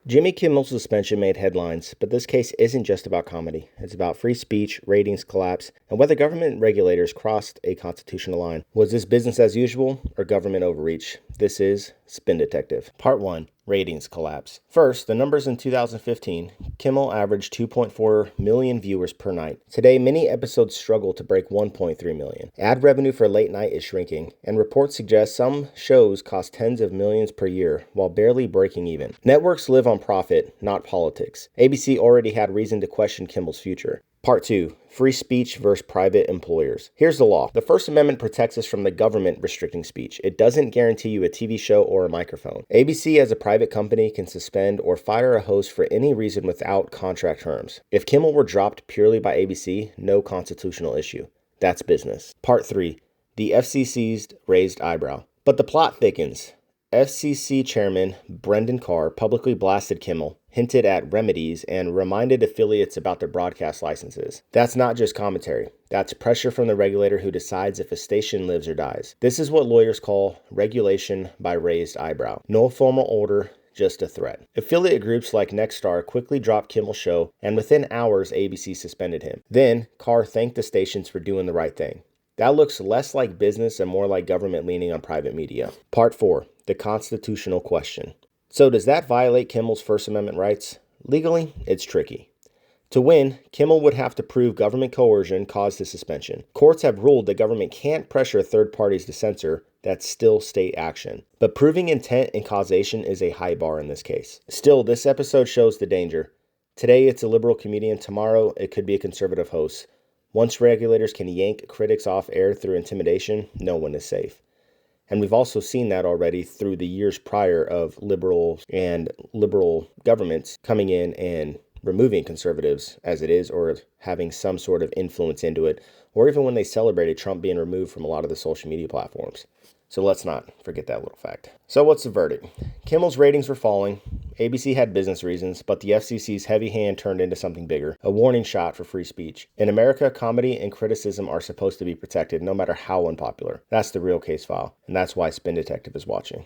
Jimmy Kimmel's suspension made headlines, but this case isn't just about comedy. It's about free speech, ratings collapse, and whether government regulators crossed a constitutional line. Was this business as usual or government overreach? This is Spin Detective. Part 1. Ratings collapse. First, the numbers in 2015. Kimmel averaged 2.4 million viewers per night. Today, many episodes struggle to break 1.3 million. Ad revenue for late night is shrinking, and reports suggest some shows cost tens of millions per year while barely breaking even. Networks live on profit, not politics. ABC already had reason to question Kimmel's future. Part 2. Free speech versus private employers. Here's the law. The First Amendment protects us from the government restricting speech. It doesn't guarantee you a TV show or a microphone. ABC as a private company can suspend or fire a host for any reason without contract terms. If Kimmel were dropped purely by ABC, no constitutional issue. That's business. Part 3. The FCC's raised eyebrow. But the plot thickens. FCC Chairman Brendan Carr publicly blasted Kimmel, hinted at remedies, and reminded affiliates about their broadcast licenses. That's not just commentary. That's pressure from the regulator who decides if a station lives or dies. This is what lawyers call regulation by raised eyebrow. No formal order, just a threat. Affiliate groups like Nexstar quickly dropped Kimmel's show, and within hours, ABC suspended him. Then, Carr thanked the stations for doing the right thing. That looks less like business and more like government leaning on private media. Part 4. The constitutional question. So does that violate Kimmel's First Amendment rights? Legally, it's tricky. To win, Kimmel would have to prove government coercion caused his suspension. Courts have ruled that government can't pressure third parties to censor. That's still state action. But proving intent and causation is a high bar in this case. Still, this episode shows the danger. Today, it's a liberal comedian. Tomorrow, it could be a conservative host. Once regulators can yank critics off air through intimidation, no one is safe. And we've also seen that already through the years prior of liberal governments coming in and removing conservatives as it is, or having some sort of influence into it, or even when they celebrated Trump being removed from a lot of the social media platforms. So let's not forget that little fact. So what's the verdict? Kimmel's ratings were falling. ABC had business reasons, but the FCC's heavy hand turned into something bigger, a warning shot for free speech. In America, comedy and criticism are supposed to be protected no matter how unpopular. That's the real case file, and that's why Spin Detective is watching.